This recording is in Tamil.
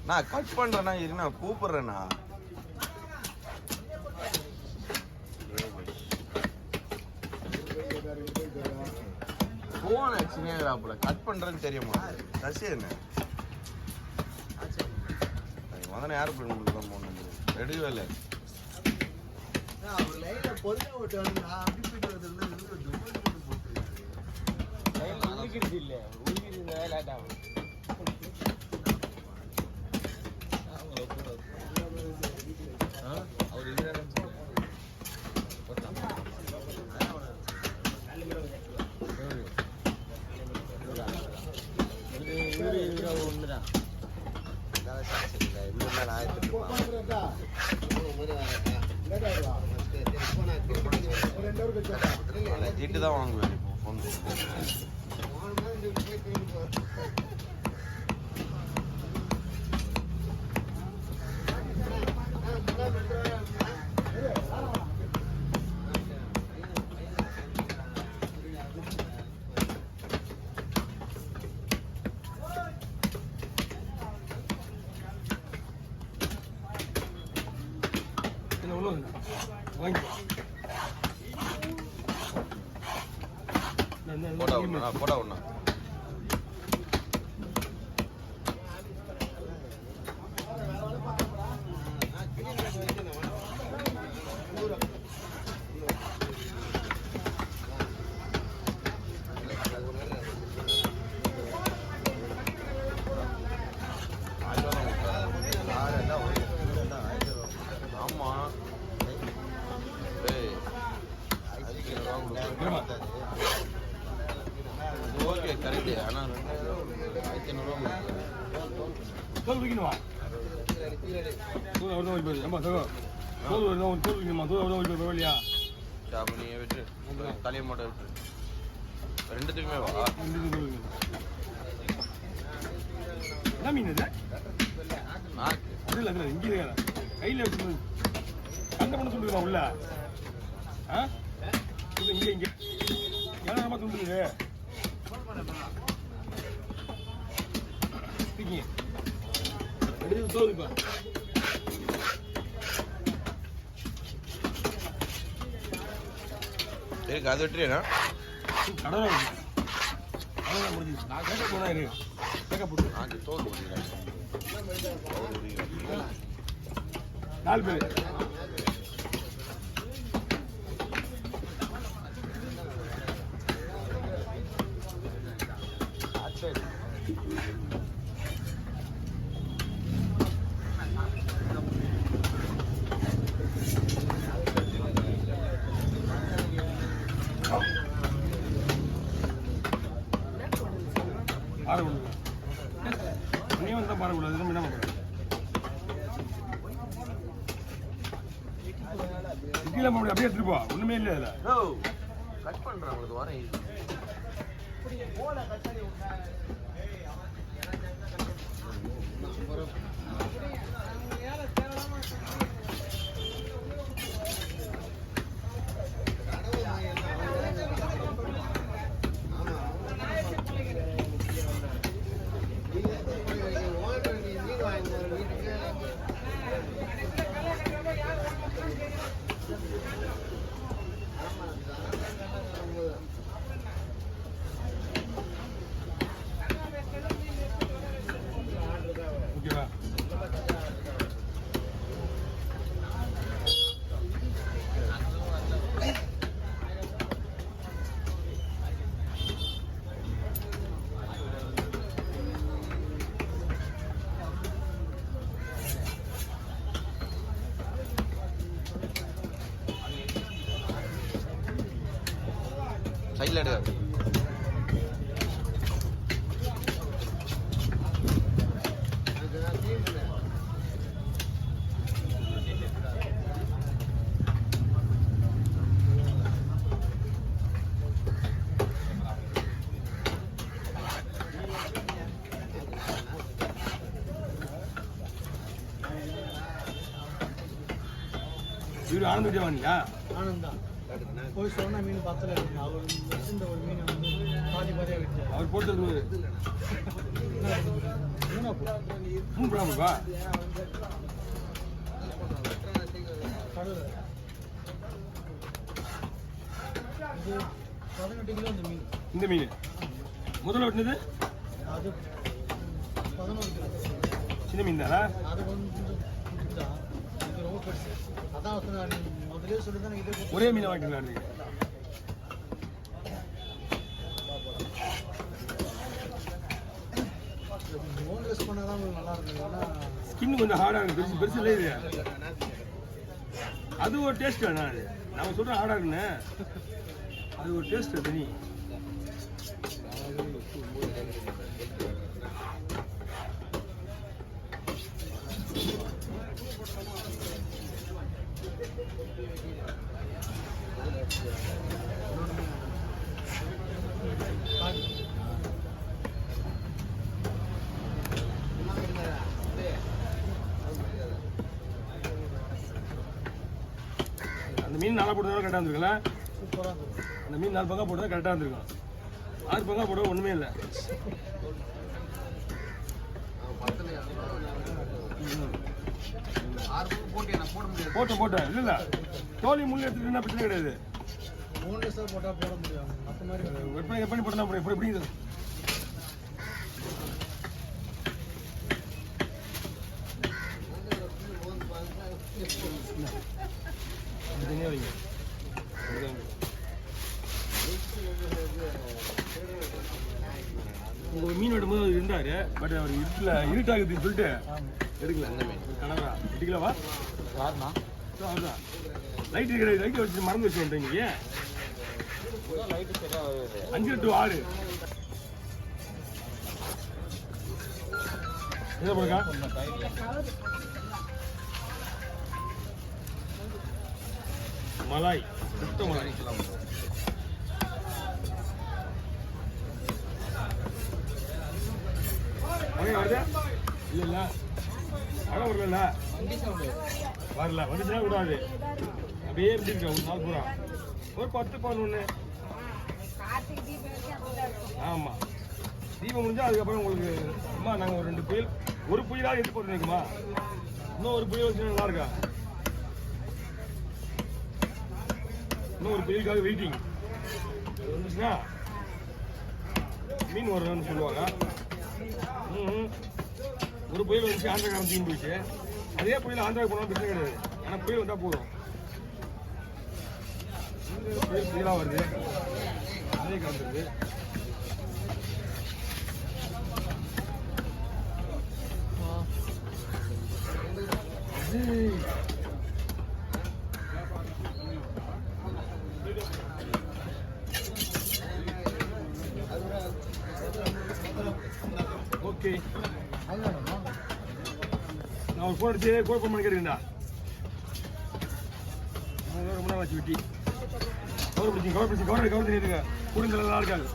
நான் கட் பண்றேன்னா இருண்ணா கூப்பிடுறேண்ணா. போன் ஆச்சுங்கிறாப்புல கட் பண்றேன்னு தெரியுமா சசி என்ன முதல்ல யாரு போய் உங்களுக்கு தான் போன் நம்பர் ரெடியோ இல்லை அவர் இது ஒண்ணுதான் ஜிட்டு தான் வாங்குவேன் போடா ஒண்ணா ஆமா ஓகே கரெக்டு ஆனால் 2500 தோல் வைக்கணுமா தோல் அவ்வளோ வைப்பது ஏமா தோல் தோல் வைக்கணுமா தோல் அவ்வளோ வைப்பது இல்லையா சாப்பிட்டு விட்டு தலையை மட்டும் விட்டு ரெண்டுத்துக்குமே வா என்ன மீன் இது நாக்கு அதில் அதில் இங்கே கையில் வச்சு கண்ட பண்ண சொல்லுமா உள்ள ஆ இங்கே இங்கே ஏன்னா சொல்லுது தோல்ப்பா இருக்கு அது விட்டுறேண்ணா கடவுள் முடிஞ்சு நான் கேட்க போனா இரு கேட்க போட்டு அது தோல் முடிக்கிறேன் 4 பேர் பாருங்க நீ வந்தா பாருங்க அது என்ன பண்ணுறேன் கீழே போய் அப்படியே எடுத்துட்டு போ ஒண்ணுமே இல்லை அதில் கட் பண்ணுறேன் உங்களுக்கு வரேன் ஓகேவா சைடில் எடுக்காது இவர் ஆனந்த் வாங்கியா ஆனந்தா போய் சொன்ன மீன் பத்தல அவர் இந்த ஒரு மீனை வந்து பாதி பாதியாக அவர் போட்டது 3 போடாமப்பா. இது 18 கிலோ இந்த மீன். இந்த மீன் முதல்ல வெட்டினது அது 11 கிலோ. சின்ன மீன் தானா? அது கொஞ்சம் இதுதான். இது ரொம்ப பெருசு. அதான் நான் முதலே சொல்லி தான் இதே ஒரே மீனை வாங்கிக்கலாம். போன்லெஸ் பண்ணால் தான் உங்களுக்கு நல்லா இருக்கும். ஏன்னா ஸ்கின் கொஞ்சம் ஹார்டாக இருக்குது. பெருசு பெருசு இல்லை இது. அது ஒரு டேஸ்ட் வேணா. அது நம்ம சொல்கிறோம் ஹார்டாக இருக்குன்னு, அது ஒரு டேஸ்ட் தனி. அந்த மீன் நல்லா போட்டு கரெக்டாக இருந்திருக்குல்ல. சூப்பராக இருக்கும். அந்த மீன் 4 பங்கா போட்டு கரெக்டாக இருந்திருக்கும். 6 பங்கா போட ஒன்றுமே இல்லை. போட்டேன் இல்லை இல்லை, தோலி முள்ளு எடுத்துக்கிட்டா பிரச்சனை கிடையாது. போன்லெஸ்ஸாக போட்டால் போட முடியும். மற்ற மாதிரி விற்பனை பண்ணி போட்டா எப்படி எப்படி இது தனியாக வைங்க. உங்கள் மீன் வெட்டும்போது அவர் இருந்தார். பட் அவர் இருட்டாகுதுன்னு சொல்லிட்டு எடுக்கல. அந்த மீன் கனவா 8 கிலோவா? யாருண்ணா? அதுதான் லைட்டு கிடையாது. லைட்டு வச்சு மறந்து வச்சு வந்துட்டேன். இங்கே லைட்டு சரியாக 5 to 6 எதை போடுக்கா? மலாய், சுத்த மலாய். மழை வருது? இல்லை இல்லை, மழை வரல. வரல, வந்துச்சுன்னா விடாது. அப்படியே எப்படி இருக்க ஒரு நாள் பூரா ஒரு 10 11. ஆமாம், தீபம் முடிஞ்சால் அதுக்கப்புறம் உங்களுக்கு அம்மா நாங்கள் ஒரு 2 புயல், ஒரு புயலாக எடுத்து போட்டுருக்குமா? இன்னும் ஒரு புயல் வச்சு நல்லா இருக்கா? இன்னும் ஒரு புயலுக்காக வெயிட்டிங். வந்துச்சுன்னா மீன் வரணும்னு சொல்லுவாங்க. ஒரு புயல் வந்துச்சு, ஆந்திராக்காரன் தீன் போயிடுச்சு. அதே புயல் ஆந்திரா போனாலும் பிரச்சனை கிடையாது. ஆனால் புயல் வந்தால் போதும். புயல் புயலாக வருது, அதே கிளம்புறது. ஓகே, நான் ஒரு ஃபோன் அடிச்சு கோல் பண்ணி கேட்டுக்கா. ரொம்ப நாள் வச்சு வெட்டி கவர் பிடிச்சி கவர் பிடிச்சி கவர் கவர் பண்ணிடுங்க. குடும்பத்தில் நல்லா இருக்காது.